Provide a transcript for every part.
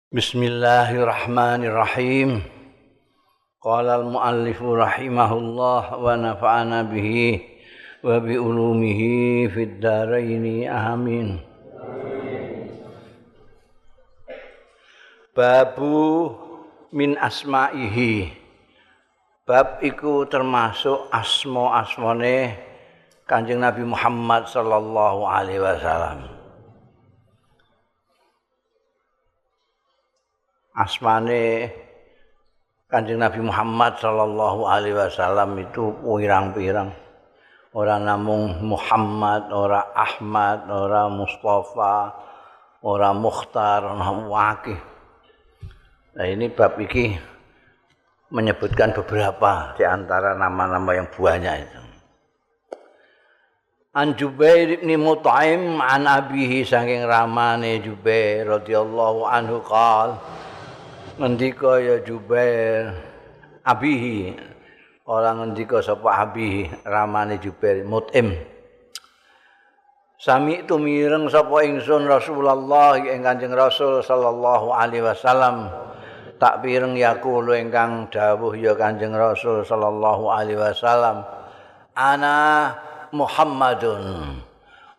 Bismillahirrahmanirrahim. Qala al-muallifu rahimahullah wa nafa'ana bihi wa bi ulumihi fid dharain amin. Babu min asma'ihi. Bab iku termasuk asma-asmane Kanjeng Nabi Muhammad sallallahu alaihi wasallam. Asmane Kanjeng Nabi Muhammad sallallahu alaihi wasallam itu pirang-pirang. Ora namung Muhammad, ora Ahmad, ora Mustafa, ora Mukhtar, ora Wakih. Nah, ini bab iki menyebutkan beberapa di antara nama-nama yang banyak itu. An Jubair bin Mut'im an abihi saking ramane Jubair radhiyallahu anhu qala ngendika ya Jubair abihi orang ngendika sapa abihi ramane Jubair Mut'im sami itu mireng sapa ingsun Rasulullah ing Kanjeng Rasul sallallahu alaihi wasallam tak pireng yaqulu ingkang dawuh ya Kanjeng Rasul sallallahu alaihi wasallam ana Muhammadun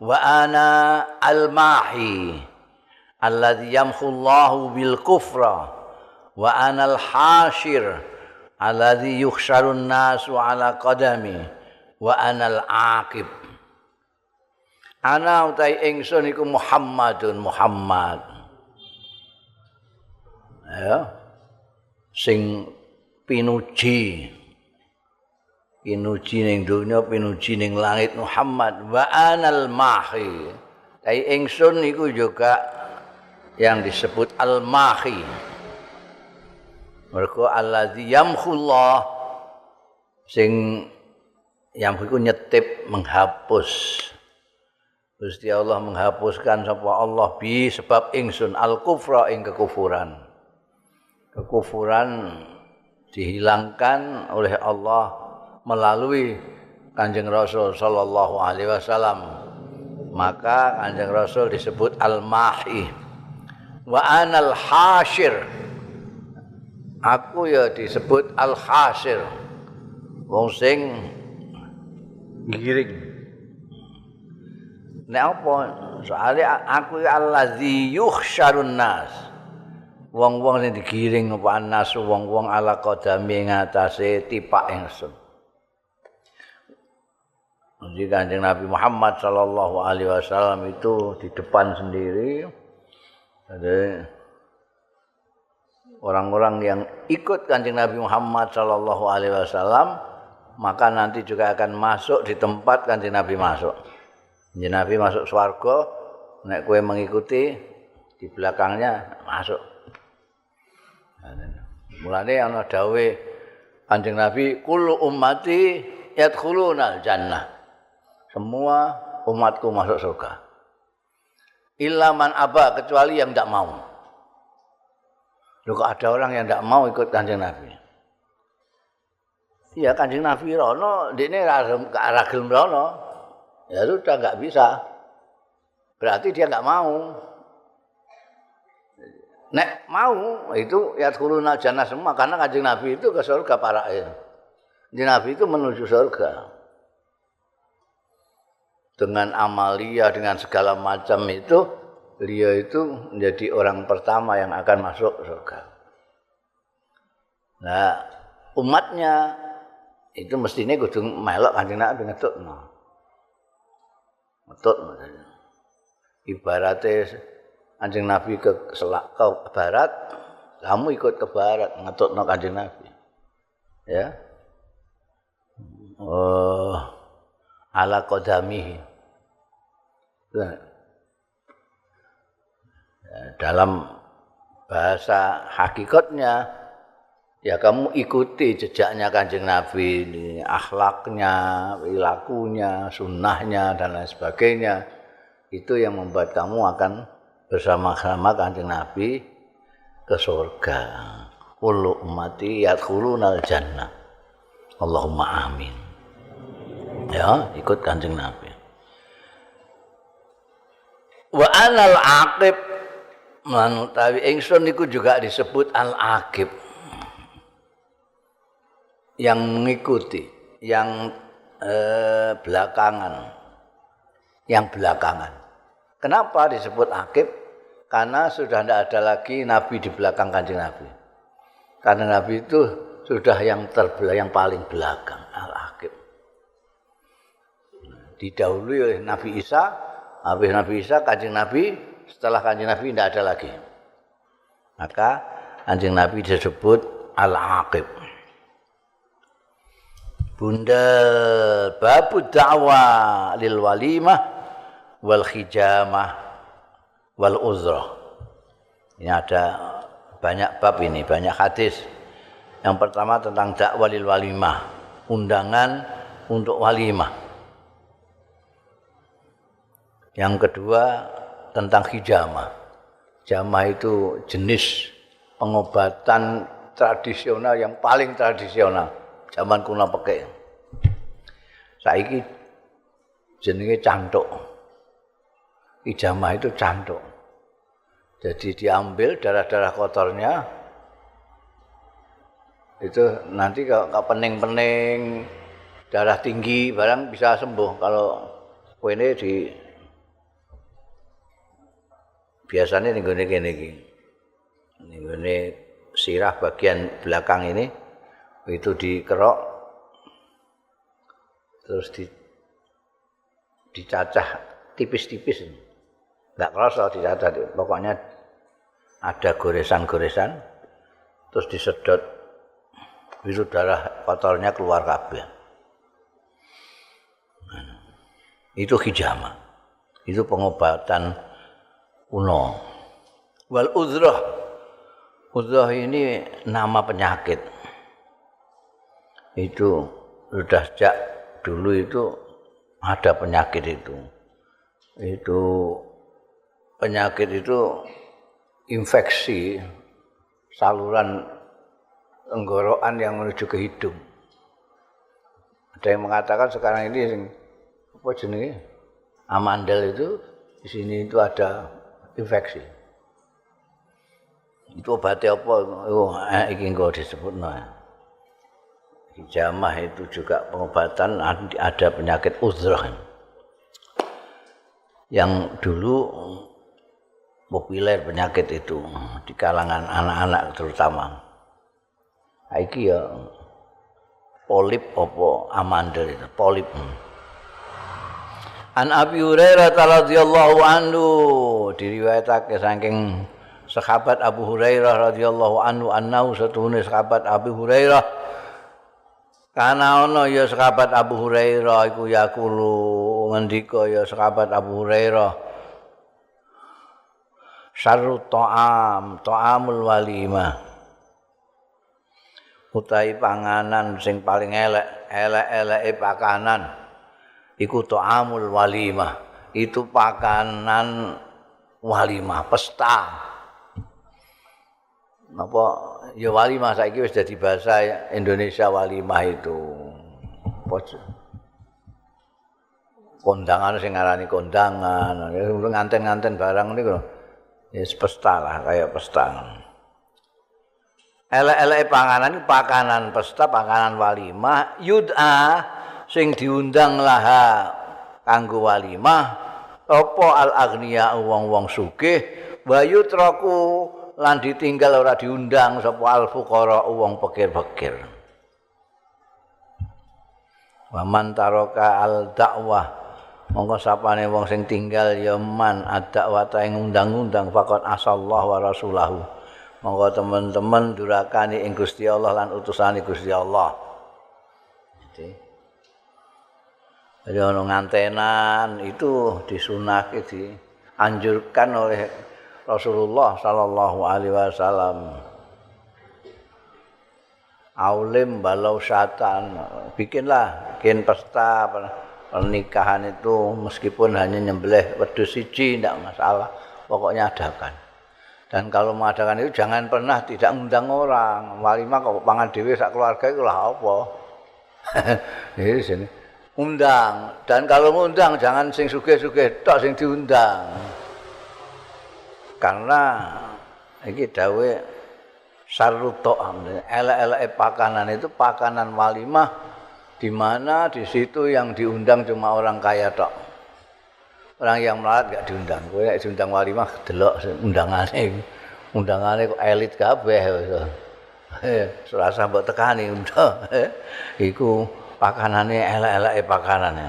wa ana al-mahi alladzi yamhullahu bil kufra wa anal hashir alladzi yuhsyarun nasu ala qadami wa anal aqib. Ana utai ingsun iku Muhammadun Muhammad. Ya. Sing pinuji ning donya, pinuji ning langit Muhammad wa anal mahi. Tai ingsun iku juga yang disebut al-mahi. Mergo allazi yamkhullah sing yamhu iku nyetip menghapus. Gusti Allah menghapuskan sapa Allah bi sebab ingsun al-kufra ing kekufuran. Kekufuran dihilangkan oleh Allah melalui Kanjeng Rasul sallallahu alaihi wasallam. Maka Kanjeng Rasul disebut al-mahi. Wa anal hashir. Aku ya disebut al-hasir. Wong sing giring. Nek apa? Soale aku allazi yuhsyarun nas. Wong-wong sing digiring apa anas wong-wong ala qadami ngatasé tipak ingsun. Jadi Kanjeng Nabi Muhammad sallallahu alaihi wasallam itu di depan sendiri. Jadi orang-orang yang ikut Kanjeng Nabi Muhammad sallallahu alaihi wasallam maka nanti juga akan masuk di tempat Kanjeng Nabi masuk. Kanjeng Nabi masuk swarga, nek kowe mengikuti di belakangnya masuk. Mulane ana dawuh Kanjeng Nabi kullu ummati yadkhulunal jannah. Semua umatku masuk surga. Illa man aba kecuali yang tidak mau. Loh, kok ada orang yang tidak mau ikut Kanjeng Nabi? Iya, Kanjeng Nabi rono, dekne ra gelem rono. Ya sudah enggak bisa. Berarti dia enggak mau. Nek mau itu yadkhuluna jannah semua karena Kanjeng Nabi itu ke surga parake. Kanjeng Nabi itu menuju surga. Dengan amalia dengan segala macam itu beliau itu menjadi orang pertama yang akan masuk surga. Nah, umatnya itu mestinya kudu melok Kanjeng Nabi ngetutno. Ngetut maksudnya. Ibaratnya Kanjeng Nabi ke barat, kamu ikut ke barat ngetutno Kanjeng Nabi. Ya. Ala qadamihi. Dalam bahasa hakikatnya ya kamu ikuti jejaknya Kanjeng Nabi ini, akhlaknya, perilakunya, sunnahnya dan lain sebagainya. Itu yang membuat kamu akan bersama-sama Kanjeng Nabi ke surga. Kullu ummati yadkhulunal jannah. Allahumma amin. Ya, ikut Kanjeng Nabi. Wa anal aqib Manutawi ingsun niku juga disebut al-aqib. Yang mengikuti, yang belakangan. Yang belakangan. Kenapa disebut aqib? Karena sudah tidak ada lagi nabi di belakang Kanjeng Nabi. Karena nabi itu sudah yang paling belakang, al-aqib. Didahului oleh Nabi Isa, habis Nabi Isa Kanjeng Nabi, setelah Kanjeng Nabi tidak ada lagi. Maka Kanjeng Nabi disebut al-aqib. Bunda babu da'wa lil walimah wal khijamah wal uzrah. Ini ada banyak bab ini, banyak hadis. Yang pertama tentang dakwah lil walimah, undangan untuk walimah. Yang kedua tentang hijamah. Hijamah itu jenis pengobatan tradisional yang paling tradisional. Zaman kuno pakai. Saiki jenenge cantuk. Hijamah itu cantuk. Jadi diambil darah-darah kotornya. Itu nanti kalau pening-pening, darah tinggi barang bisa sembuh. Kalau ini biasanya ning gone kene iki. Ning gone sirah bagian belakang ini itu dikerok terus dicacah tipis-tipis. Enggak kerasa dicacah, pokoknya ada goresan-goresan terus disedot itu darah kotornya keluar kabeh. Itu hijamah. Itu pengobatan kuno. Wal uzrah. Uzrah ini nama penyakit. Itu sudah sejak dulu itu ada penyakit itu. Itu penyakit itu infeksi saluran tenggorokan yang menuju ke hidung. Ada yang mengatakan sekarang ini apa jenenge? Amandel itu di sini itu ada infeksi. Itu obatnya apa? Oh, iki engko disebutno. Hijamah itu juga pengobatan, ada penyakit uzrah. Yang dulu populer penyakit itu di kalangan anak-anak terutama. Iki ya polip apa amandel itu, polip. An Abi Hurairah radhiyallahu anhu diriwayatake saking sahabat Abu Hurairah radhiyallahu anhu annahu satune sahabat Abu Hurairah kana ana ya sahabat Abu Hurairah iku yaqulu ngendika ya sahabat Abu Hurairah syarrut ta'amul walimah utahe panganan sing paling elek-eleke pakanan iku ta'amul walimah, itu pakanan walimah, pesta. Napa ya walimah saiki wis dadi bahasa Indonesia walimah itu. Kondangan sing ngarani kondangan, nganten-nganten barang niku. Ya pesta lah, kayak pesta. Elek-eleke panganan pakanan pesta, pakanan walimah yud'a sing diundang laha kanggo walimah apa al aghniya wong-wong sugih wa yutraku lan ditinggal ora diundang sapa al fuqara wong pikir-pikir. Wa man taraka al dakwah monggo sapane wong sing tinggal ya man ad-dakwata ing undang-undang faqat asallahu wa rasulahu. Monggo teman-teman durakani ing Gusti Allah lan utusane Gusti Allah. Jadi ono ngantenan itu disunahke dianjurkan oleh Rasulullah sallallahu alaihi wasallam. Aulim balau syatan, bikin pesta pernikahan itu meskipun hanya nyembelih wedhus siji tidak masalah, pokoknya adakan. Dan kalau mengadakan itu jangan pernah tidak ngundang orang. Walimah kok pangan dhewe sak keluarga iku lha apa? Ini sini. Undang, dan kalau ngundang jangan sing sugih-sugih tok sing diundang. Karena iki dawuh syarrut ta'am, elek-eleke pakanan itu pakanan walimah di mana di situ yang diundang cuma orang kaya tok. Orang yang melarat gak diundang. Kowe nek diundang walimah delok undangane. Undangane kok elit kabeh. Serasa mbok tekani undang. Iku pakanane elek-eleke pakanane.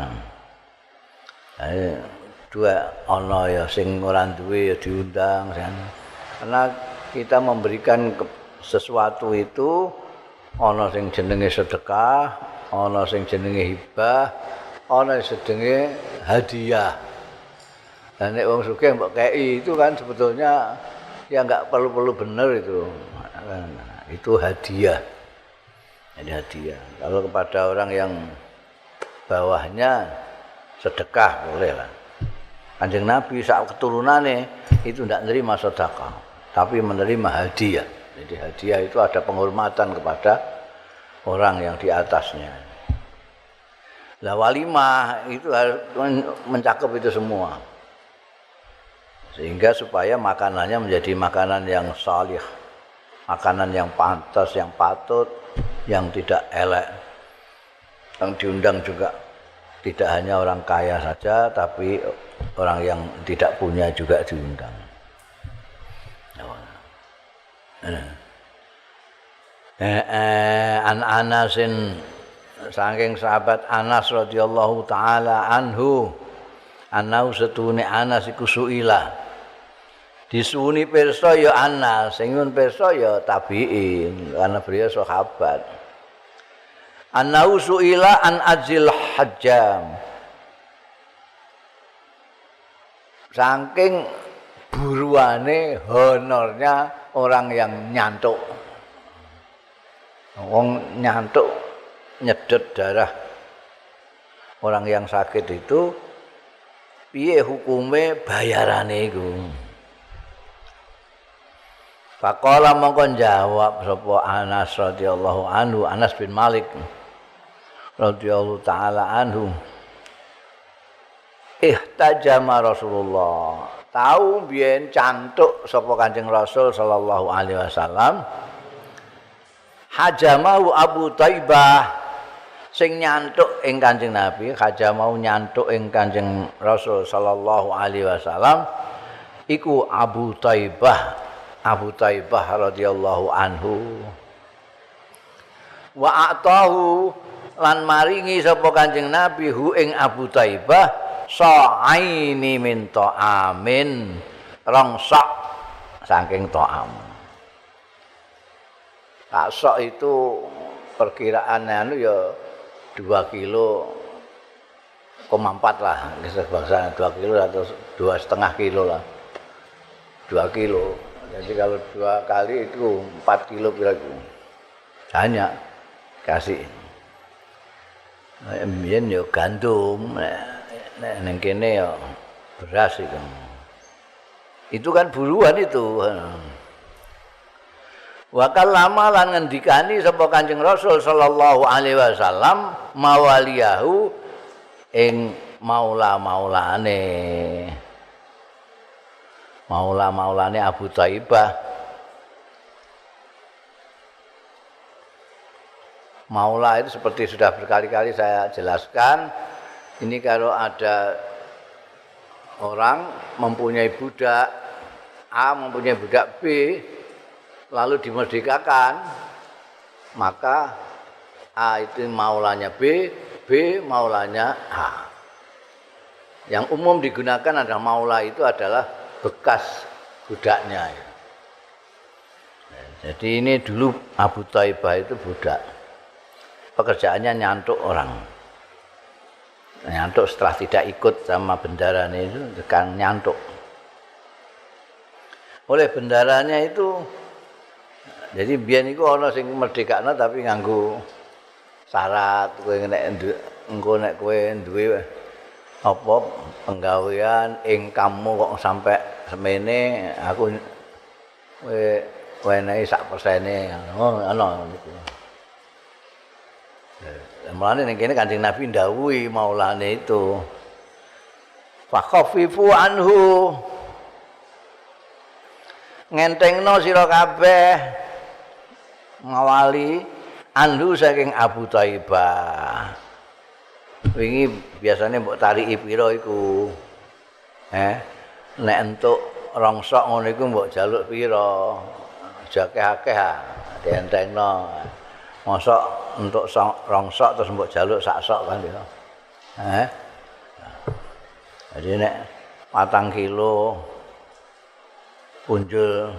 Dua ana ya sing ora duwe ya diundang kan. Karena kita memberikan sesuatu itu ana sing jenenge sedekah, ana sing jenenge hibah, ana sing jenenge hadiah. Dan nek wong sugih mbok kei itu kan sebetulnya ya enggak perlu bener itu. Itu hadiah. Jadi hadiah. Kalau kepada orang yang bawahnya sedekah boleh lah. Kanjeng Nabi saat keturunannya itu tidak menerima sedekah, tapi menerima hadiah. Jadi hadiah itu ada penghormatan kepada orang yang di atasnya. Lah walimah itu harus mencakup itu semua. Sehingga supaya makanannya menjadi makanan yang salih, makanan yang pantas, yang patut, yang tidak elek. Yang diundang juga tidak hanya orang kaya saja, tapi orang yang tidak punya juga diundang. An Anasin saking sahabat Anas radhiyallahu taala anhu, anau setune Anas iku suila. Disuni pirsa ya Anas, sing nyuwun pirsa ya tabi'in, karena beliau sahabat. Anau suila an ajil hajjam. Saking buruane honornya orang yang nyantuk. Wong nyantuk nyedot darah orang yang sakit itu piye hukume bayarane iku. Faqala mongko jawab sapa Anas radhiyallahu anhu, Anas bin Malik radhiyallahu taala anhu. Ihtajama Rasulullah. Tahu biyen cantuk sapa Kanjeng Rasul sallallahu alaihi wasallam. Hajamahu Abu Taibah sing nyantuk ing Kanjeng Nabi, hajamahu nyantuk ing Kanjeng Rasul sallallahu alaihi wasallam iku Abu Taibah. Abu Taibah radhiyallahu anhu. Wa atahu lan maringi sapa Kanjeng Nabi hu ing Abu Taibah sa'aini min ta'amin, rong sak saking ta'am. Sok itu perkiraan anu ya 2 kilo 4 lah, bahasa 2 kilo atau 2,5 kilo lah. 2 kilo. Jadi kalau 2 kali itu 4 kilo kira-kira. Banyak kasih. Mbiyen ya gandum, nek kene ya beras itu. Itu kan buruan itu. Wa kallama lan ngendikani sapa Kanjeng Rasul sallallahu alaihi wasallam mawaliyahu ing maula-maulane. Maula-maulane Abu Taibah. Maula itu seperti sudah berkali-kali saya jelaskan, ini kalau ada orang mempunyai budak A, mempunyai budak B, lalu dimerdekakan, maka A itu maulanya B, B maulanya A. Yang umum digunakan adalah maula itu adalah bekas budaknya. Jadi ini dulu Abu Taibah itu budak. Pekerjaannya nyantuk orang. Nyantuk setelah tidak ikut sama bendaranya itu kan nyantuk. Oleh bendaranya itu, jadi biyen iku ana sing merdekakno tapi nganggo syarat kowe nek kowe duwe apa penggawean kamu kok sampai semene aku wenehi sak persene ana niku. Mulane ning kene Kanjeng Nabi ndhawuhi maulane itu. Fa khaffifu anhu. ngentengno sira kabeh ngawali anhu saking Abu Thaibah. Wingi biasane mbok tariki pira iku. Nek entuk rongsok ngono iku mbok jaluk pira? Aja akeh-akeh dientengno. Mosok entuk rongsok terus mbok jaluk sak sok kan ya. Jadi nek 4 kilo punjul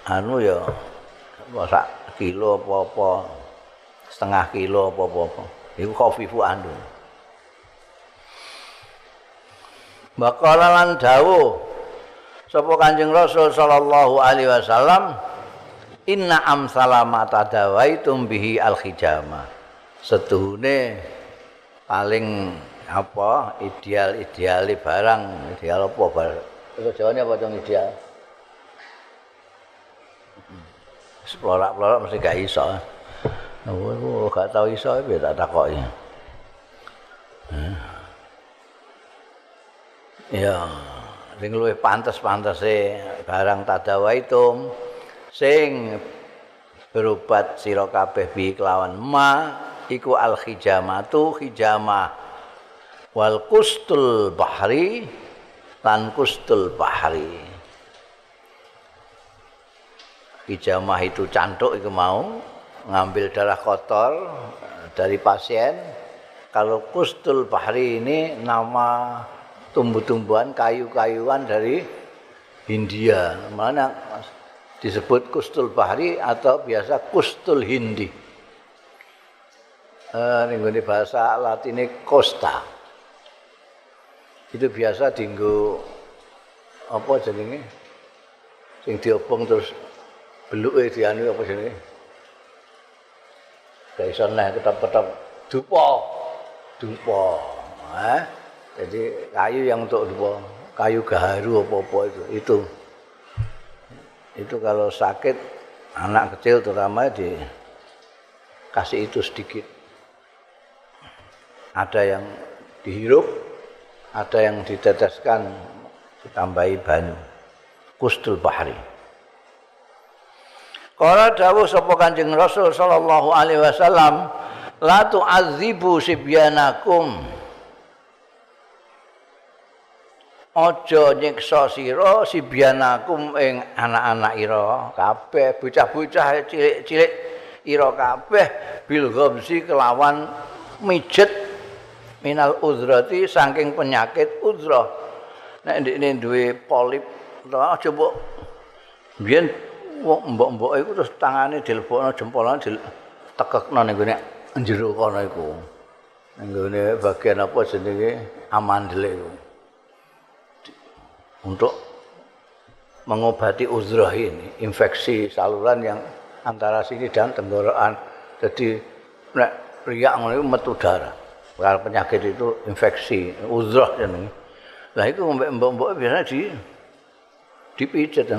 anu ya sak kilo apa-apa setengah kilo apa-apa iku khafifu andu. Bakala lan dawuh sapa Kanjeng Rasul sallallahu alaihi wasallam inna amsalama tadawaitum bihi al-khijama. Setuhune paling apa ideal-ideale barang, ideal apa barang. Itu jawane apa dong ideal? Explorak-explorak mesti gak iso. Aku gak tau iso piye tak takoki. Ya, sing luwih pantes-pantese barang tadawaitum sing berobat sira kabeh bi kelawan ma iku al khijamatu khijamah wal kustul bahri lan kustul bahri. Hijamah itu cantuk itu mau ngambil darah kotor dari pasien. Kalau kustul bahri ini nama tumbuh-tumbuhan kayu-kayuan dari Hindia. Mana disebut kustul bahri atau biasa kustul hindi. Ini bahasa Latinnya costa. Itu biasa dinggo apa jenenge? Sing diobong terus beluke dianu apa jenenge? Gak iso neh ketep-ketep dupa. Jadi kayu yang untuk dupa, kayu gaharu apa-apa itu kalau sakit anak kecil terutama dikasih itu sedikit. Ada yang dihirup, ada yang diteteskan ditambahi banyu. Kustul bahri. Qala dawuh sapa Kanjeng Rasul sallallahu alaihi wasallam, la tu'adzibu sibyanakum. Aja nyiksa sira sibyanakum ing anak-anak ira kabeh, bocah-bocah cilik-cilik ira kabeh bil ghamsi kelawan mijet minal uzrati saking penyakit uzrah. Nek ndekne duwe polip aja mbok biyen mbok-mbok iku terus tangane dilebokno jempolane ditekekno ning gone njero kono iku. Ning gone bagian apa jenenge amandel iku. Untuk mengobati uzrah ini, infeksi saluran yang antara sini dan tenggorokan. Jadi nek riak ngono iku metu darah. Kalau penyakit itu infeksi uzrah jenenge. Lah iku mbok-mbok biasanya dipijet.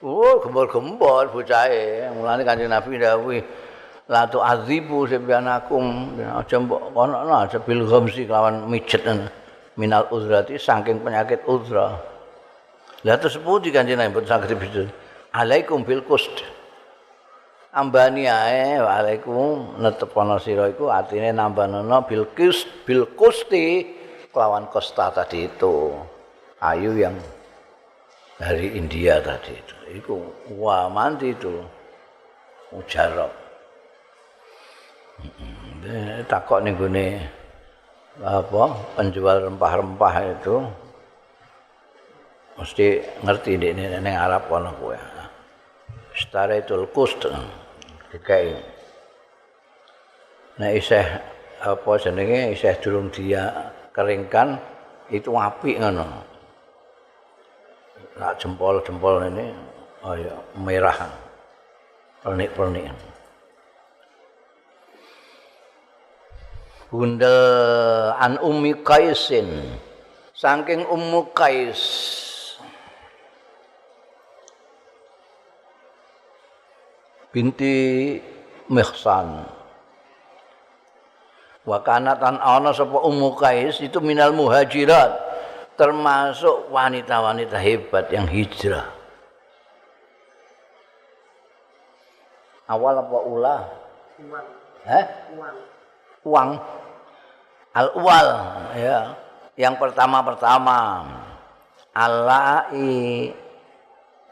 Oh, gembor-gembor bocahe. Mulane Kanjeng Nabi dawuh la tu'adzibu sibyanakum. Aja mbok kono aja bil ghamsi kelawan mijet minal uzrati saking penyakit uzrah. Lah terus pundi Kanjeng Nabi saged dipijet. Alaikum bil kust. Ambani ae waalaikum netepono sira iku artine nambanono bil kusti kelawan kosta tadi itu. Ayu yang dari India tadi itu. Iku wah mandi itu. Mujarab. Takok ning gone apa penjual rempah-rempah itu mesti ngerti nek ning Arab kono kowe. Staratul kust dikai. Nek isih apa jenenge isih durung dia keringkan itu apik ngono. Nak jempol-jempol ini ya merah. Pernik-pernik. Bunda an Ummi Qaisin saking Ummu Qais binti Mihsan wa kanatan ana sapa Ummu Qais itu minal muhajirat termasuk wanita-wanita hebat yang hijrah Awal apa ula? Uang. Uang. Uang. Al-uwal ya. Yang pertama-pertama. Allai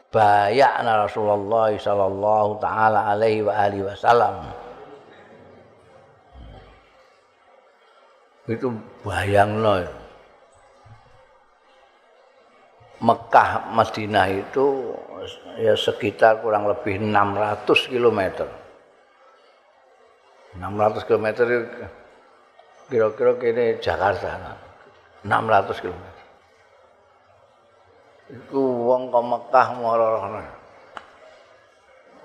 bayana Rasulullah sallallahu taala alaihi wa alihi wasallam. Itu bayangno. Mekah Madinah itu ya sekitar kurang lebih 600 km. 600 km itu kira-kira kene Jakarta. 600 km. Iku wong ke Mekah mara-mara.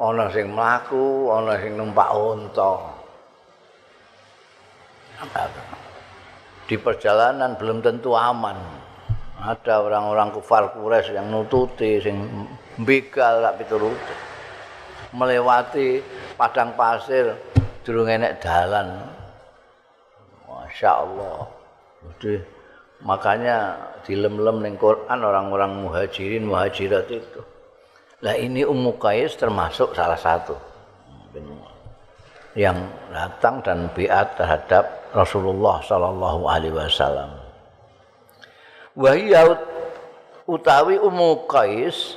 Ana sing mlaku, ana sing numpak unta. Di perjalanan belum tentu aman. Ada orang-orang kufar Quraisy yang nututi, sing mbegal tak pituruti. Melewati padang pasir durung enek dalan. Masya Allah. Jadi makanya dilem-lem ning Quran orang-orang muhajirin muhajirat itu. Lah ini Ummu Qais termasuk salah satu yang datang dan biat terhadap Rasulullah sallallahu alaihi wasallam. Wahia utawi Ummu Qais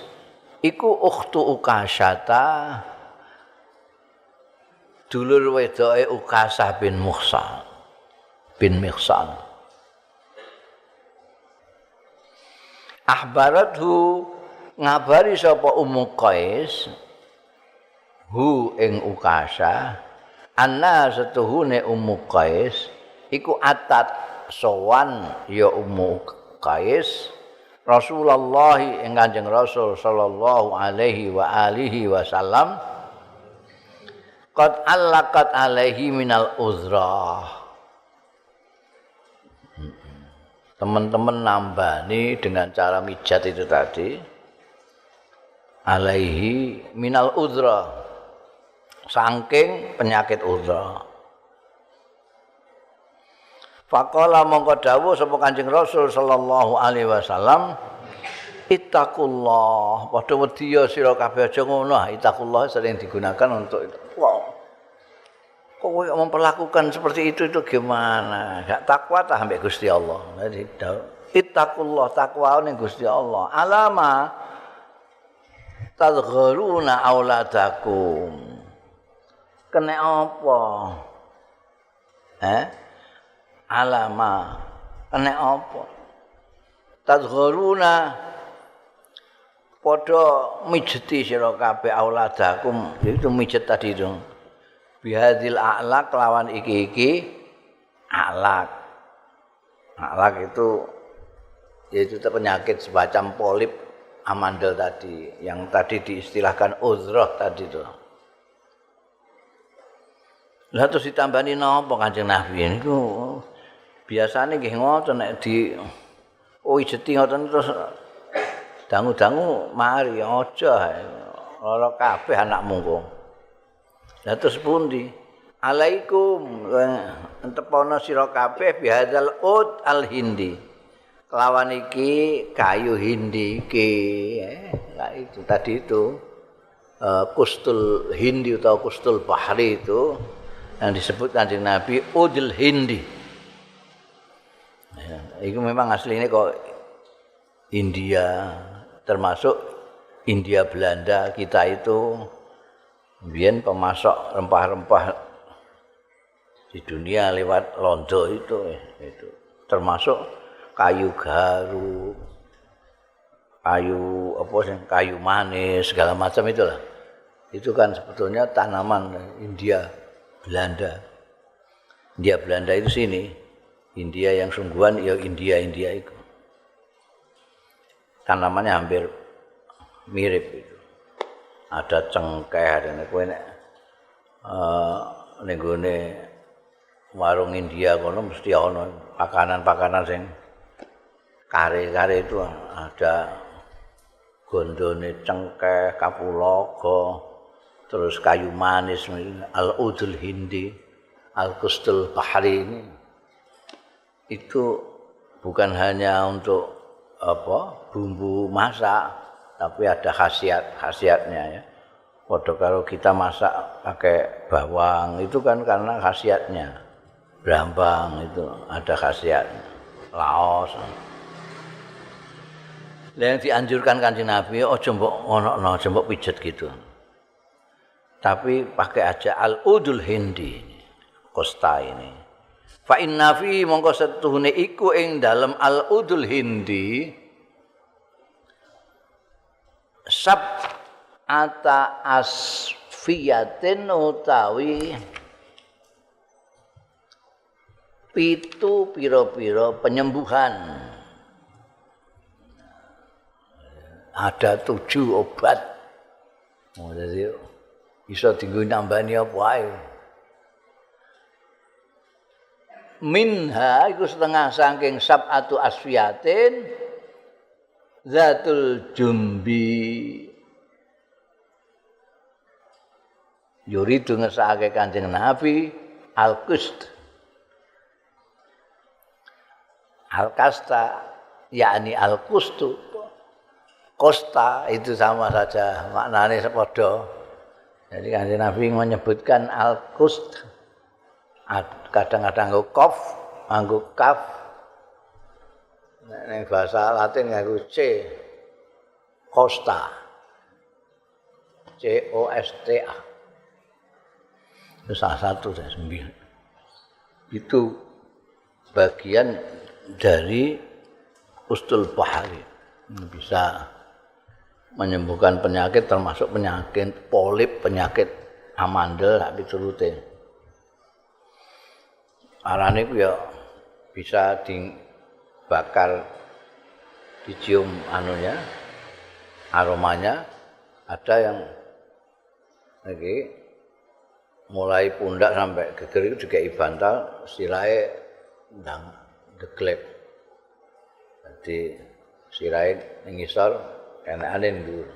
iku ukhtu Ukasyata dulur wedoke Ukasah bin Mihsan. Ahbarathu ngabari sapa Ummu Qais hu ing Ukasah anna setuhune Ummu Qais iku atat sowan ya Ummu Qais Rasulullah ing Kanjeng Rasul sallallahu alaihi wa alihi wasallam qad allaqat alaihi minal uzrah. Teman-teman nambani dengan cara mijat itu tadi alaihi minal uzrah saking penyakit uzrah. Faqala mongko dawuh sapa Kanjeng Rasul sallallahu alaihi wasallam ittaqullah padha wedi ya sira kabeh aja ngono ittaqullah sering digunakan untuk itu. Wow. Kok memperlakukan seperti itu gimana? Gak takwa tah ambek Gusti Allah. Jadi ittaqullah takwa ning Gusti Allah. Alama tadgharuna auladakum. Kene apa? Alama kene apa? Tadgharuna padha mijeti sira kabeh auladakum. Itu mijet tadi itu. Bihadil a'laq lawan iki a'laq. A'laq itu yaitu penyakit semacam polip amandel tadi yang tadi diistilahkan uzrah tadi itu. Lah terus ditambani napa Kanjeng Nabi niku biasane nggih ngoten nek di wijeti ngoten terus dangu-dangu mari aja lara kabeh anakmu kok. Lah terus pundi? Alaikum entepono sira kabeh bihadzal ud al hindi. Kelawan iki kayu hindi iki nah itu tadi itu kustul hindi atau kustul bahri itu yang disebut Kanjeng Nabi udul hindi. Ya, itu memang aslinya kok India, termasuk India Belanda kita itu biyen pemasok rempah-rempah di dunia lewat Londo itu termasuk kayu garu, kayu manis segala macam itulah. Itu kan sebetulnya tanaman India Belanda. India Belanda itu sini. India yang sungguhan ya India itu. Tanamannya hampir mirip itu. Ada cengkeh, ada kowe nek ning gone warung India kono mesti ana pakanan-pakanan sing kare-kare itu ada gondone cengkeh, kapulaga, terus kayu manis al-udul hindi, al-kustul bahri ini. Itu bukan hanya untuk bumbu masak, tapi ada khasiatnya ya. Padha karo kita masak pakai bawang itu kan karena khasiatnya. Brambang itu ada khasiat. Laos. Yang dianjurkan Kanjeng Nabi aja mbok ngono, aja mbok pijet gitu. Tapi pakai aja al-udul hindi. Kosta ini. Fa inna fi mongko setuhune iku ing dalem al-udul hindi sab ata asfiyatin utawi pitu pira-pira penyembuhan. Ada 7 obat. Jadi bisa tinggal nambani apa ae. Minha iku setengah saking sab'atu asfiyatin zatul jumbi yuridu ngesake Kanjeng Nabi al-qust al-kasta yakni al-qustu kosta itu sama saja maknanya sepodo. Jadi Kanjeng Nabi menyebutkan al-qust kadang-kadang nganggo qaf, nganggo kaf. Nek bahasa Latin nganggo c. Costa. C O S T A. Itu salah satu dari 9. Itu bagian dari ustul bahari. Bisa menyembuhkan penyakit termasuk penyakit polip, penyakit amandel, tak piturute. Arane ku ya bisa dibakar, dicium anunya, aromanya. Ada yang lagi mulai pundak sampai geger itu juga ibantal, sirahe ndang deglek. Jadi sirahe ning ngisor enakane ndur.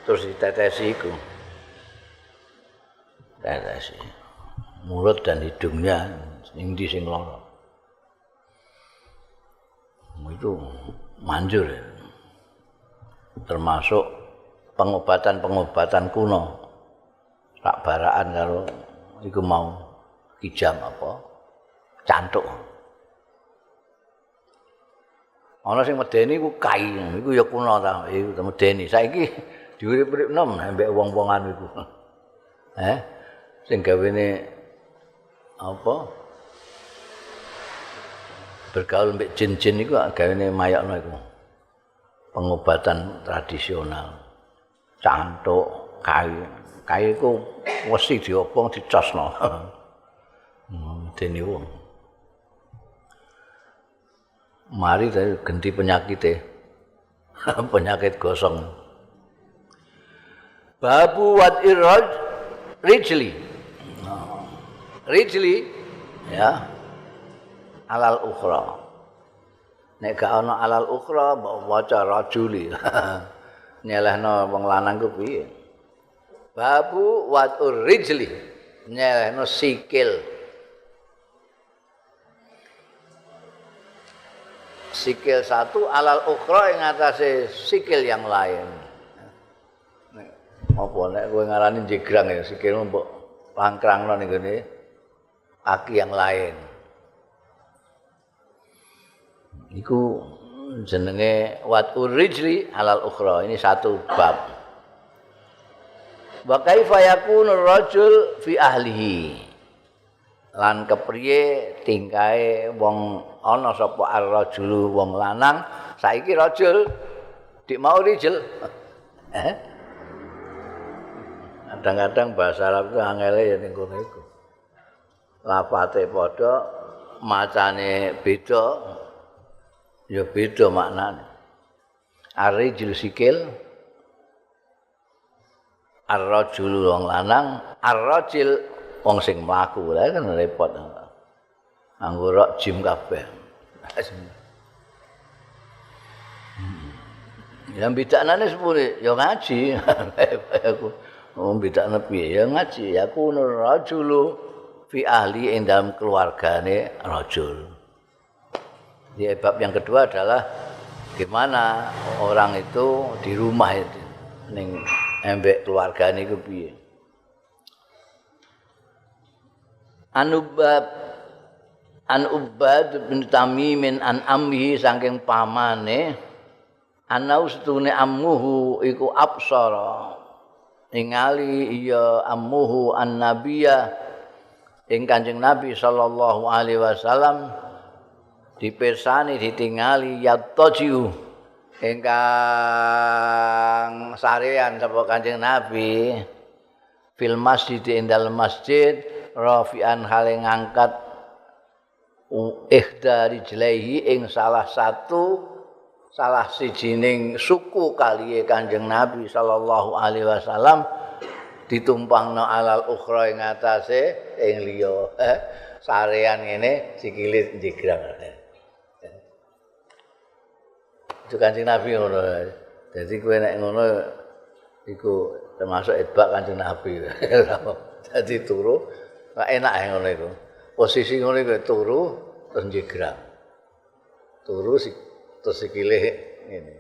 Terus ditetesi iku. Tetesi mulut dan hidungnya sing ndi sing lara. Itu manjur ya. Termasuk pengobatan-pengobatan kuno. Tak baraan kalau iku mau kijam apa? Cantuk. Ana sing medeni iku kai, iku ya kuno ta, iku medeni. Saiki diurip-urip nom ambek wong-wongan iku. Sing gawene apa? Bergaul mbek jin-jin iku gawene mayakno iku. Pengobatan tradisional. Cantuk, kai. Kai iku wesi diobong dicosno. Dene wong. Mari dari ganti penyakite. Penyakit gosong. Babu wat iraj rijli. Rijli ya. Alal ukhra. Nek gak ana alal ukhra mbok waca rajuli. Nyelehno wong lanang ku piye? Babu watur rijli. Nyelehno sikil. Sikil satu alal ukhra ing atase sikil yang lain. Apa nek kowe ngarani jegrang ya sikilmu mbok pangkrangno ning gone kaki yang lain. Iku jenenge watur rijli alal ukhra. Ini satu bab. Wa kaifa yakunu rajul fi ahlihi. Lan kepriye tingkahe wong ana sapa ar-rajulu wong lanang saiki rajul dik mau rijil. Kadang-kadang bahasa Arab itu angele ya ning kono iku. Lafate padha, macane beda. Ya beda maknane. Ar-rijil sikil, ar-rajul wong lanang, ar-rajil wong sing mlaku. Lah kan repot. Anggo rok jim kabeh. Ya bedakane sepure ya ngaji. Aku bedakne piye ya ngaji. Aku rajulu fi ahli ing dalam keluargane rajul. Di bab yang kedua adalah gimana orang itu di rumah itu ning Embek keluargane iku piye? An Ubad bin Tamimin an amhi saking pamane anau setune ammuhu iku absara ningali iya ammuhu an-nabiyya ing Kanjeng Nabi sallallahu alaihi wasallam dipirsani ditingali yattajiu ingkang sarean sapa Kanjeng Nabi fil masjid ing dalem masjid rafi'an hale ngangkat ikhdari jlehi ing salah sijining suku kaliye Kanjeng Nabi sallallahu alaihi wasallam ditumpangno alal ukhra ing atase ing liya sarean ngene sikile njegrang. Itu Kanjeng Nabi ngono. Dadi kowe nek ngono iku termasuk edbak Kanjeng Nabi. Dadi turu enak ngono iku. Posisi ngono iku turu terus njegrang. Turu terus sikile ngene.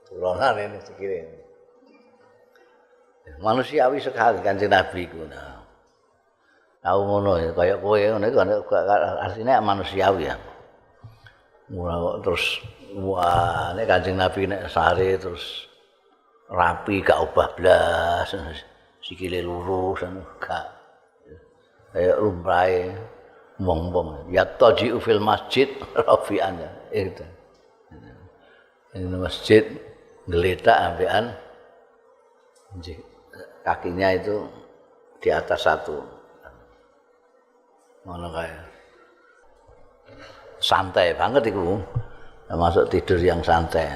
Turunan ini sikile. Manusiawi sekali Kanjeng Nabi iku. Tahu ngono ya kaya kowe ngono iku artine manusiawi ya. Terus wah nek Kanjeng Nabi nek sare terus rapi gak obah blas sikile lurus gak kaya lumrahe wong-wong ya taji'u fil masjid rafi'an itu. Ini masjid ngeletak ambekan kakinya itu di atas satu. Ngono kaya. Santai banget iku. Termasuk tidur yang santai.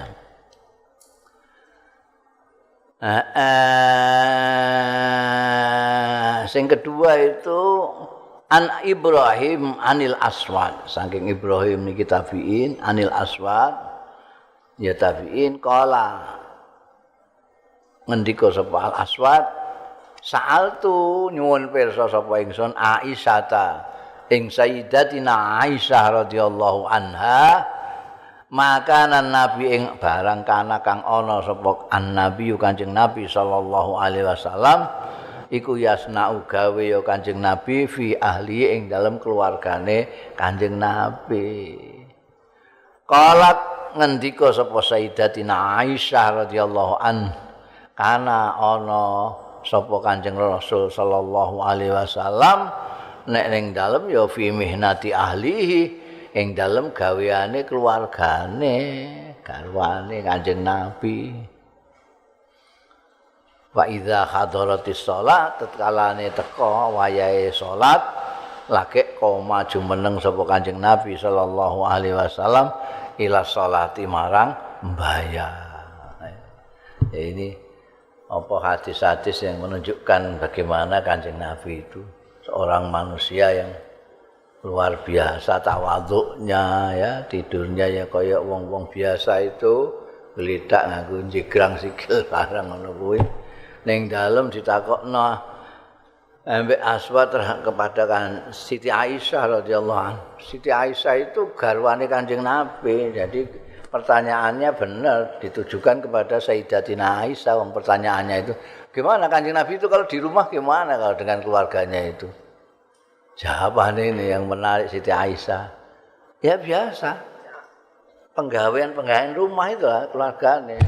Sing kedua itu an Ibrahim anil Aswad. Saking Ibrahim niki tabi'in anil Aswad ya tabi'in qala ngendika sapa Al Aswad sa'altu nyuwun pirsa sapa ingsun Aisyata ing Sayyidatina Aisyah radhiyallahu anha makanan Nabi ing barang kana kang ana sapa an-nabi Kanjeng Nabi sallallahu alaihi wasallam iku yasna'u gawe ya Kanjeng Nabi fi ahli ing dalem keluargane Kanjeng Nabi. Qalat ngendika sapa Sayyidatina Aisyah radhiyallahu anha kana ana sapa Kanjeng Rasul sallallahu alaihi wasallam nek ning dalem ya fi mihnati ahlihi ing dalem gaweane keluargane garwane Kanjeng Nabi. Wa idza hadaratis shalat tatkalane teka wayahe salat lagi koma jumeneng sapa Kanjeng Nabi sallallahu alaihi wasallam ila sholati marang mbayar. Ya ini apa hadis-hadis yang menunjukkan bagaimana Kanjeng Nabi itu seorang manusia yang luar biasa tawaduknya ya, tidurnya ya kaya wong-wong biasa itu gelidak nganggo njegrang sikil barang ngono kuwi. Ning dalem ditakokno ambek Aswad kepada kan Siti Aisyah radhiyallahu anha. Siti Aisyah itu garwane Kanjeng Nabi. Jadi pertanyaannya benar ditujukan kepada Sayyidatina Aisyah. Pertanyaannya itu, gimana Kanjeng Nabi itu kalau di rumah gimana kalau dengan keluarganya itu? Jawaban ini yang menarik Siti Aisyah. Ya biasa. Penggawean rumah itu lah keluarganya.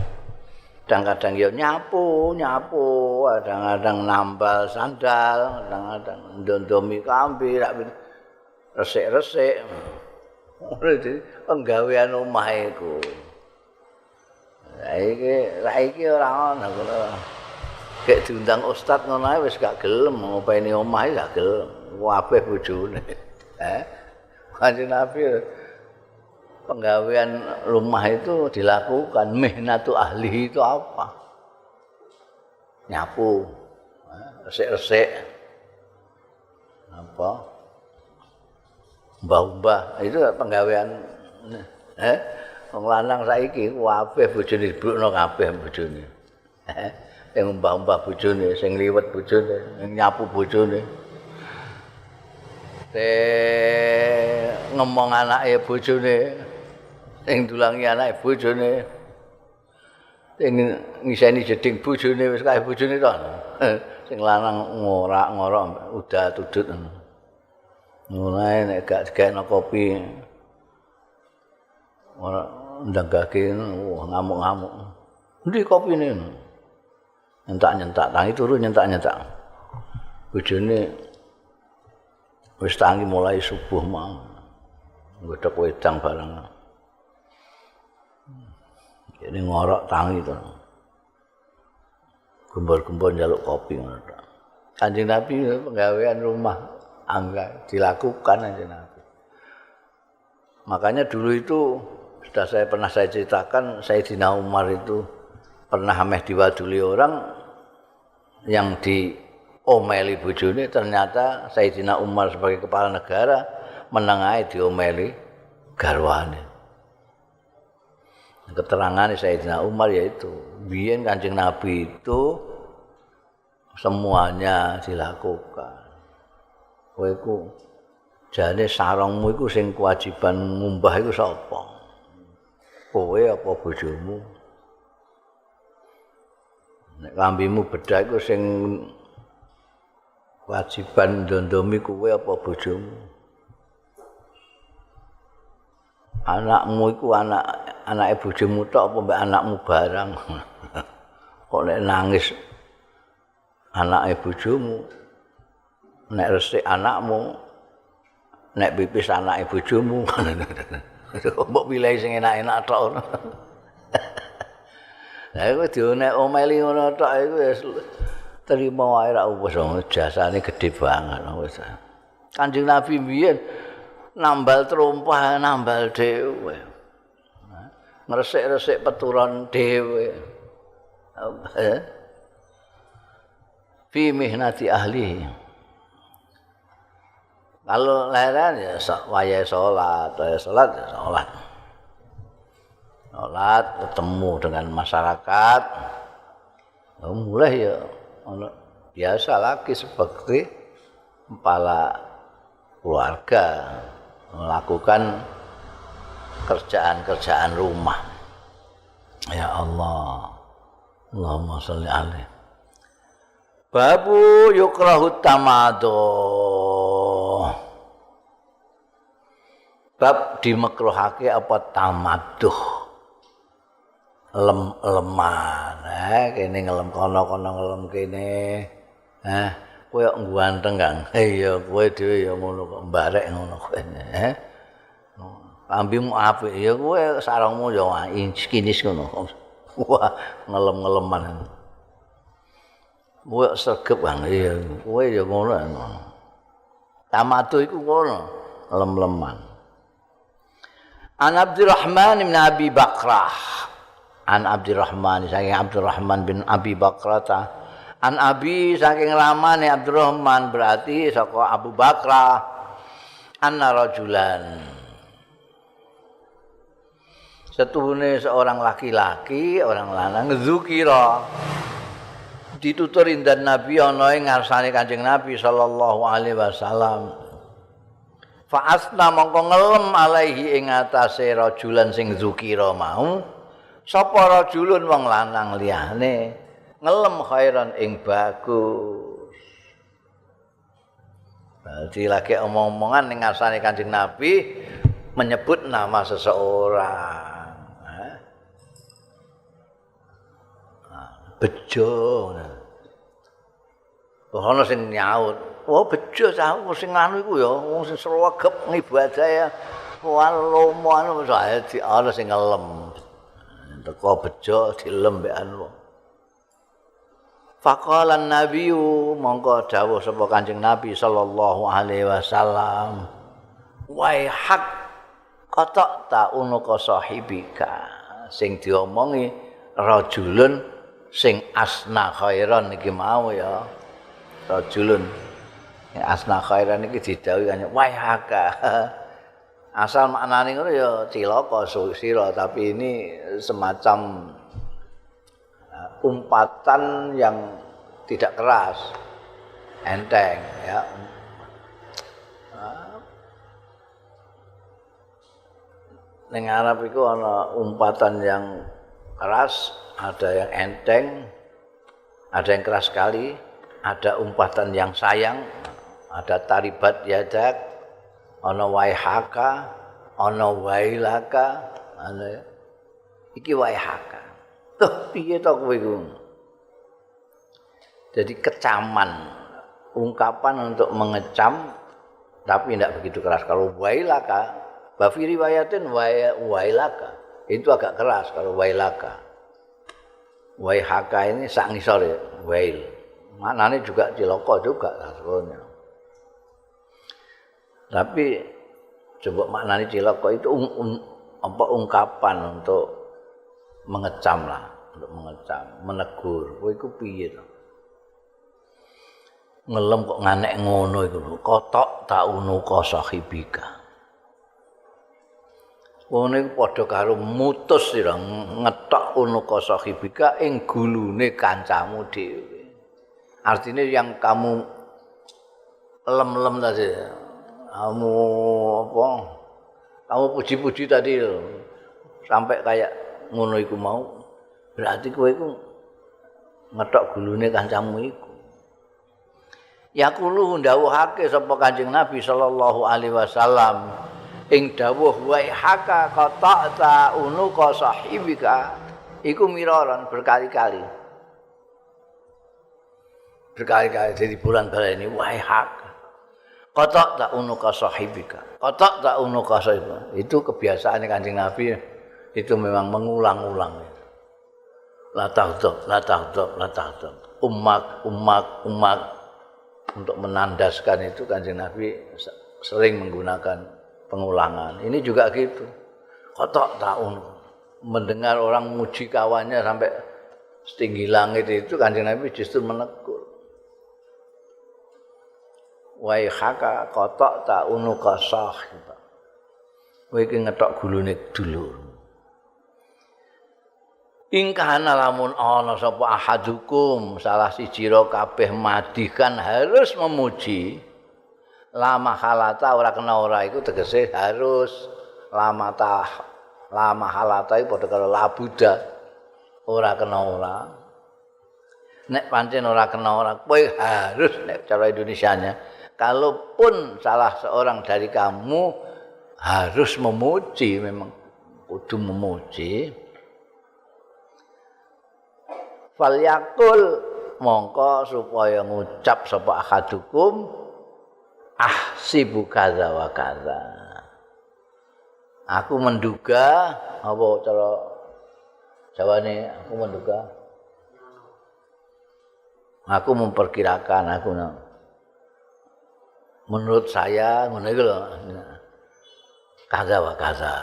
Kadang-kadang ya nyapu, kadang-kadang nambal sandal, kadang-kadang ndondomi kambi, resik-resik. Jadi penggawean rumah itu. Saiki ora ana ngono. Kayak diundang ustaz ngono ae wis gak gelem ngopeni omah gak gelem. Kabeh bojone. Kanjeng Nabi penggawean rumah itu dilakukan mihnatu ahli itu apa? Nyapu, resik-resik. Apa? Mbah-mbah itu penggawean wong lanang saiki kabeh bojone dibrukno kabeh bojone. Sing mbah-mbah bojone, sing liwet bojone, sing nyapu bojone. Ngomong anake bojone, sing dulangi anake bojone. Sing ngiseni jeding bojone wis kae bojone to. Sing lanang ngorak-ngorok udah tudut. Mulai nek gak digekno kopi ora ndangake ngamuk-ngamuk. Endi kopine? Nyentak-nyentak, tangi turu nyentak-nyentak. Bojone wis tangi mulai subuh mau. Nggodhok wedang barang. Jadi ngorok tangi to. Gembor-gembor njaluk kopi ngono tok. Kanjeng Nabi penggawean rumah angga dilakukan Kanjeng Nabi. Makanya dulu itu sudah pernah saya ceritakan Sayyidina Umar itu pernah ameh diwaduli orang yang diomeli bojone ternyata Sayyidina Umar sebagai kepala negara menengahi diomeli garwane. Keterangan Sayyidina Umar yaitu biyen Kanjeng Nabi itu semuanya dilakukan. Kowe iku jane sarungmu iku sing kewajiban ngumbah iku sapa? Kowe apa bojomu? Nek lambimu bedak iku sing kewajiban ndondomi kowe apa bojomu? Anakmu iku anake bojomu tok apa mbek anakmu barang? Kok nek nangis anake bojomu, nek resik anakmu, nek pipis anake bojomu. Mbok pilih sing enak-enak tok ngono. Lah iku dionek omeli ngono tok iku wis terima wae ra wis jasane gedhe banget wis. Kanjeng Nabi biyen nambal terumpah nambal dhewe. Ngresik-resik peturon dhewe. Fi mihnati ahli. Kalau lahiran ya wayahe salat, salat. Salat ketemu dengan masyarakat. Mulai ya biasa lagi sebagai kepala keluarga melakukan kerjaan-kerjaan rumah. Ya Allah. Allahumma sholli alaihi. Babu yukrahu tamaduh. Bab dimakruhake apa tamaduh. Leman, kene ngelem kono ngelem kene. Kowe kok ganteng Kang. Iya, kowe dhewe ya ngono kok mbarek ngono kowe. Lambimu apik, ya kowe sarungmu ya kinis ngono. Wah, ngelem-ngeleman. Kowe sregep Kang, iya, kowe ya ngono. Tamatu iku ngono, lem-leman. An Abdurrahman bin Abi Bakrah. An Abdurrahman saking Abdurrahman bin Abi Bakrah. An Abi saking lamane Abdurrahman berarti saka Abu Bakrah. Anna rajulan. Setuhune seorang laki-laki, orang lanang dzukira. Ditutur indan Nabi ana ing ngarsane Kanjeng Nabi sallallahu alaihi wasallam. Fa asna mongko ngelem alaihi ing atase rajulan sing dzukira mau. Sapa rajulun wong lanang liyane ngelem khairan ing bagus. Berarti lagi omong-omongan ning ngarsane Kanjeng Nabi menyebut nama seseorang. Bejo. Ono sing nyaut, "Oh, bejo aku sing anu iku ya, wong sing sregep ngibadah ya." Walomo anu sae ana sing ngelem. Teko bejo dilembekan wong. Faqala an-nabiyyu mongko dawuh sapa Kanjeng Nabi sallallahu alaihi wasallam, "Wai hak kotok ta unuka sahibika." Sing diomongi rajulun sing asna khairan iki mau ya. Rajulun sing asna khairan iki didhawuhi kaya wayhaka. Asal maknane ngono ya cilaka sira tapi ini semacam umpatan yang tidak keras. Enteng ya. Ning Arab iku ana umpatan yang keras, ada yang enteng, ada yang keras sekali, ada umpatan yang sayang, ada taribat yadak, ana waihaka, ana wailaka, ana iki waihaka. Tuh piye to kowe iku? Jadi kecaman, ungkapan untuk mengecam tapi tidak begitu keras. Kalau wailaka, bafi riwayatin wailaka, itu agak keras kalau wailaka. Waihaka ini sak ngisor ya, wail. Maknanya juga cilaka juga sebetulnya. Tapi coba maknanya cilaka itu ungkapan untuk mengecam lah, untuk mengecam, menegur. Kowe iku piye to? Ngelem kok nganek ngono iku lho. Kotok taunu ka sahibika. Ngono iku padha karo mutus sira ngetok unuka sahibika ing gulune kancamu dhewe. Artinya yang kamu lem-lem tadi. Kamu apa? Kamu puji-puji tadi lho. Sampai kayak ngono iku mau. Berarti kowe iku ngetok gulune kancamu iku. Yaqulu ndawuhake sapa Kanjeng Nabi sallallahu alaihi wasallam ing dawuh waihaka qata'ta unuka sahibika iku miraran berkali-kali. Berkali-kali jadi bulan baleni waihaka qata'ta unuka sahibika. Qata'ta unuka sahibika. Itu kebiasaan Kanjeng Nabi itu memang mengulang-ulang. La tahdab, la tahdab, la tahdab. Umak untuk menandaskan itu Kanjeng Nabi sering menggunakan pengulangan. Ini juga gitu. Kotok taun mendengar orang muji kawannya sampai setinggi langit itu Kanjeng Nabi justru menegur. Waihaka kotok taunuka sahiba. Kowe iki ngetok gulune dulur. Ingkana lamun ana sapa ahadukum salah siji ro kabeh madikan harus memuji lama halata ora kena ora iku tegese harus lama halata iku padha karo labuda ora kena ora nek pancen ora kena ora kowe harus nek cara Indonesianya kalaupun salah seorang dari kamu harus memuji memang kudu memuji falyakul mongko supaya ngucap sapa ahadukum ahsibu kadza wa kadza. Aku menduga apa cara Jawane aku menduga. Aku memperkirakan menurut saya ngono iku lho. Kadza wa kadza.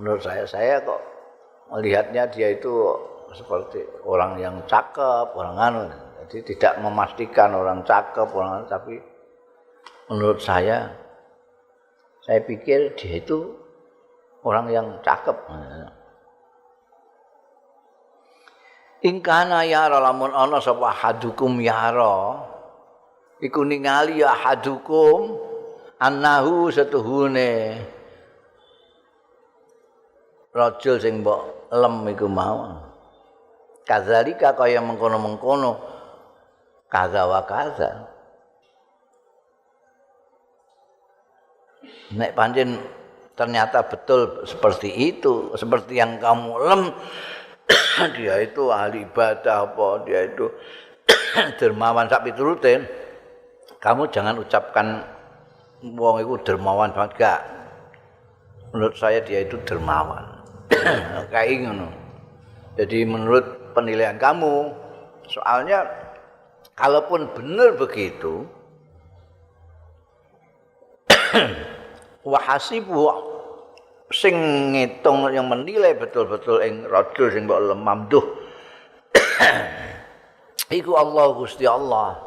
Menurut saya kok melihatnya dia itu seperti orang yang cakep, orang anu. Jadi tidak memastikan orang cakep, orang anu, tapi menurut saya pikir dia itu orang yang cakep. Ingkana yara lamun ana sapa hadukum yara iku ningali ya hadukum annahu setuhune rajul sing mbok lem iku mau. Kadzalika kaya mengkono-mengkono kadza wa kadza. Nek pancen ternyata betul seperti itu, seperti yang kamu lem dia itu ahli ibadah apa, dia itu dermawan sak piturutin. Kamu jangan ucapkan wong iku dermawan banget gak. Menurut saya dia itu dermawan. Kayak ngono. Jadi menurut penilaian kamu, soalnya kalaupun benar begitu wahasibu sing ngitung yang menilai betul-betul ing rajul sing mbok mamduh iku Allah Gusti Allah.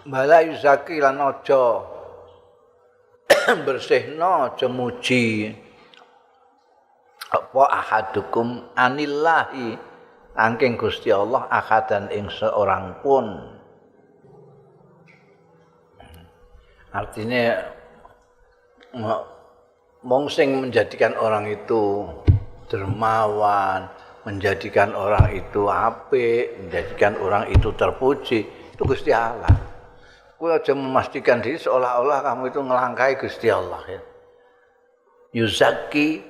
Bala yuzaki lan aja bersihno aja muji apa ahadukum anillahi angking Gusti Allah ahadan ing seorang pun. Artinya wong sing menjadikan orang itu dermawan, menjadikan orang itu apik, menjadikan orang itu terpuji, itu Gusti Allah. Kowe aja memastikan diri seolah-olah kamu itu ngelangkai Gusti Allah ya. Yuzaki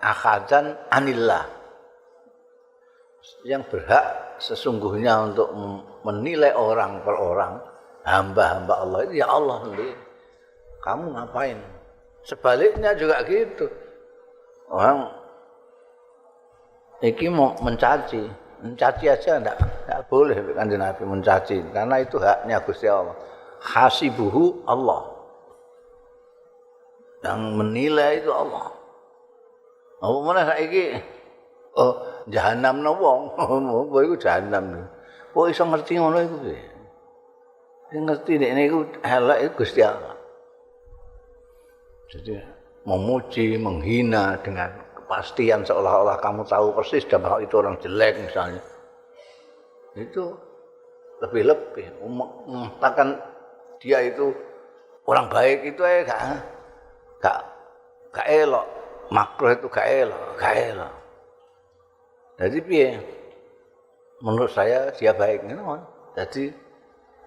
akhadan anillah. Yang berhak sesungguhnya untuk menilai orang per orang, hamba-hamba Allah itu ya Allah sendiri. Kamu ngapain? Sebaliknya juga gitu. Orang iki mau mencaci aja enggak boleh Kanjeng Nabi mencaci karena itu haknya Gusti Allah. Hasibuhu Allah. Yang menilai itu Allah. Apa meneh saiki jahanam wong, apa iku jahanam. Kok iso ngerti ngono iku piye? Sing ngerti nek niku elek iku Gusti Allah. Jadi memuji, menghina dengan kepastian seolah-olah kamu tahu persis dan bahwa itu orang jelek misalnya. Itu lebih-lebih mengatakan dia itu orang baik itu gak elok. Makruh itu gak elok. Jadi piye? Menurut saya dia baik ngono. Jadi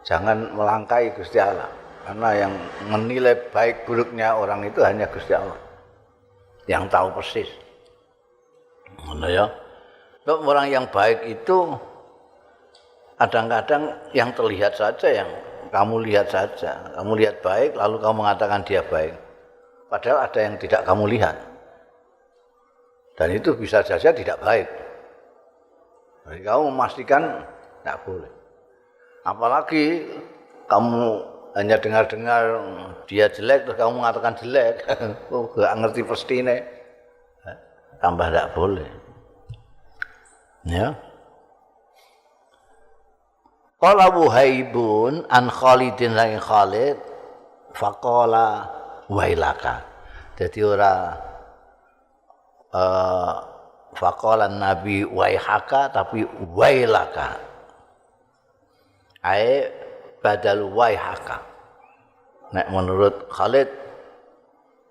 jangan melangkai Gusti Allah. Karena yang menilai baik buruknya orang itu hanya Gusti Allah. Yang tahu persis. Ngono ya. Orang yang baik itu kadang-kadang yang terlihat saja, yang kamu lihat saja. Kamu lihat baik lalu kamu mengatakan dia baik. Padahal ada yang tidak kamu lihat. Dan itu bisa saja tidak baik. Jadi kamu memastikan tidak boleh. Apalagi kamu hanya dengar-dengar dia jelek terus kamu mengatakan jelek. Gak ngerti pastine. Tambah tidak boleh. Ya. Qala Wuhaibun an Khalidin lagi Khalid faqala wailaka. Jadi ora faqala Nabi waihaka tapi wailaka. Ai badal waihaka. Nek menurut Khalid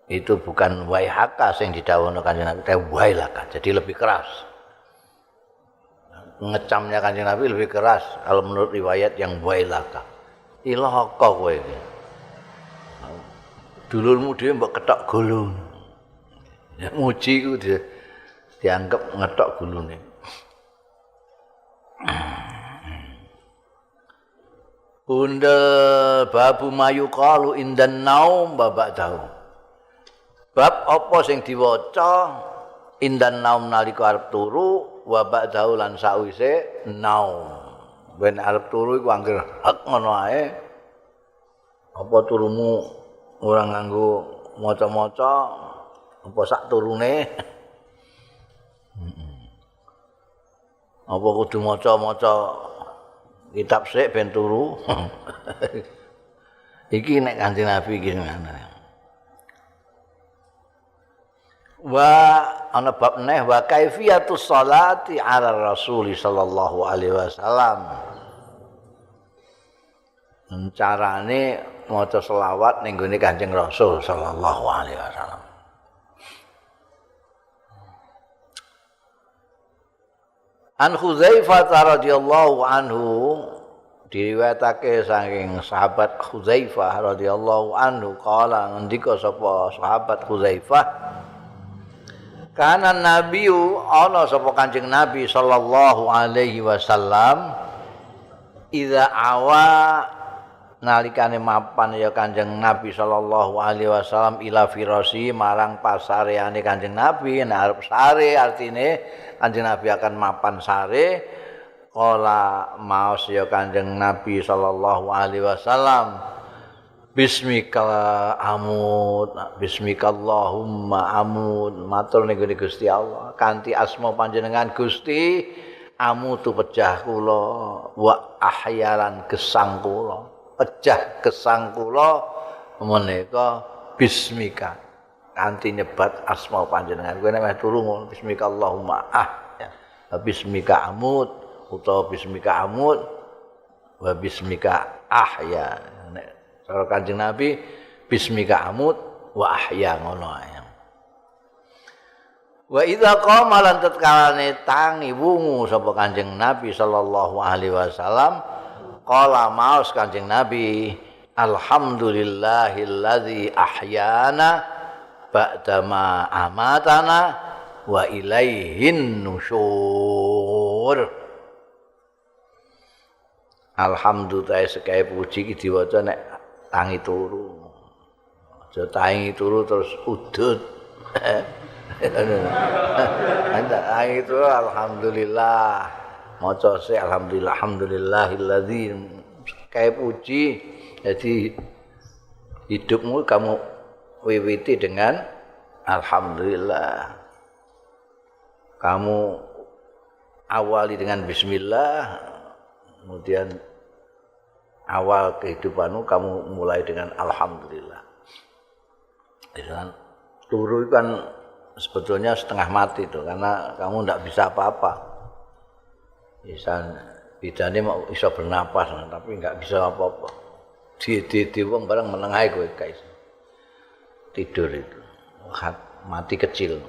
itu bukan waihaka sing didhawuhna Kanjeng Nabi, tapi wailaka. Jadi lebih keras. Ngecamnya Kanjeng Nabi lebih keras kalau menurut riwayat yang wailaka. Ilaka kowe iki. Dulurmu dhewe mbok ketok gulung. Ya muji ku dianggap ngetok gulune. Bunda babu mayu qalu indan naum babak tahu. Bab apa sing diwaca indan naum nalika arep turu wa ba'dahu lan sawise naum. Ben arep turu iku anggere hak ngono ae. Apa turumu ora nganggo maca-maca apa sak turune? Apa kudu maca-maca kitab sik ben turu. Iki nek Kanjeng Nabi iki ngono. Wa ana bab neh wa kaifiyatus sholati ala Rasul sallallahu alaihi wasallam. Carane maca selawat ning gone Kanjeng Rasul sallallahu alaihi wasallam. An Hudzaifah radhiyallahu anhu diriwayatake saking sahabat Hudzaifah radhiyallahu anhu kala ngendika sapa sahabat Hudzaifah kana nabiyu ana sapa Kanjeng Nabi sallallahu alaihi wasallam idza awa nalikane mapan ya Kanjeng Nabi sallallahu alaihi wasallam ila firasi marang pasareane Kanjeng Nabi nek arep sare artine Kanjeng Nabi akan mapan sare kala maos ya Kanjeng Nabi sallallahu alaihi wasallam bismika amud bismikallahumma amud matur ning Gusti Allah kanthi asma panjenengan Gusti amutu pejah kula wa ahyalan gesang kula pejah gesang kula menika bismika kanthi nyebat asma panjenengan kowe nek turu ngono bismikallahumma ya bismika amud utawa bismika amud wa bismika ahya nek cara Kanjeng Nabi bismika amud wa ahya ngono ae Wa idza qama lan tatkalane tangi wungu sapa Kanjeng Nabi sallallahu alaihi wasallam qala maos Kanjeng Nabi alhamdulillahilladzi ahyana ba'dama amatana wa ilaihin nusyur. Alhamdulillah sekae puji iki diwaca nek tangi turu. Aja tangi turu terus udut. Tangi turu alhamdulillah. Maca sik alhamdulillah alhamdulillahilladzi sekae puji. Jadi hidupmu kamu wiwiti dengan alhamdulillah. Kamu awali dengan bismillah, kemudian awal kehidupanmu kamu mulai dengan alhamdulillah. Dan turu kan sebetulnya setengah mati tuh, karena kamu tidak bisa apa-apa. Bisa bidane mau iso bernapas, tapi nggak bisa apa-apa. Di wong barang menengahi kowe guys. Tidur itu mati kecil.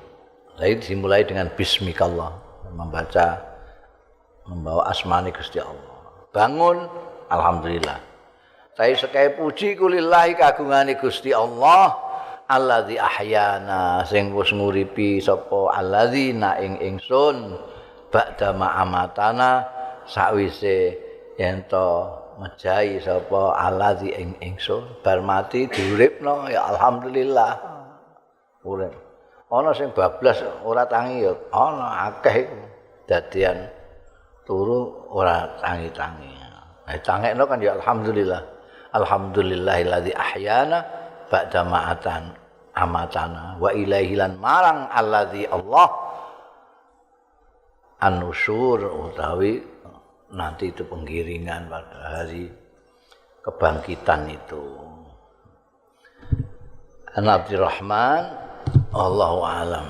Jadi dimulai dengan bismikallah, membawa asmani Gusti Allah. Bangun alhamdulillah. Saya sekai puji kulillahi kagungane Gusti Allah alladzi ahyana sing wis nguripi sapa alladzina ing ingsun ba'da ma'amatana sakwise yen to mejahi sapa allazi ing ingsun bar mati diuripno ya alhamdulillah urip ana sing bablas ora tangi ya ana akeh iku dadian turu ora tangi-tangi tangekno kan ya alhamdulillah alhamdulillahilladzi ahyana ba'da amatana wa ilaihi lan marang allazi Allah an-nusyur utawi nanti itu penggiringan pada hari kebangkitan itu. An Abdurrahman Allahu a'lam.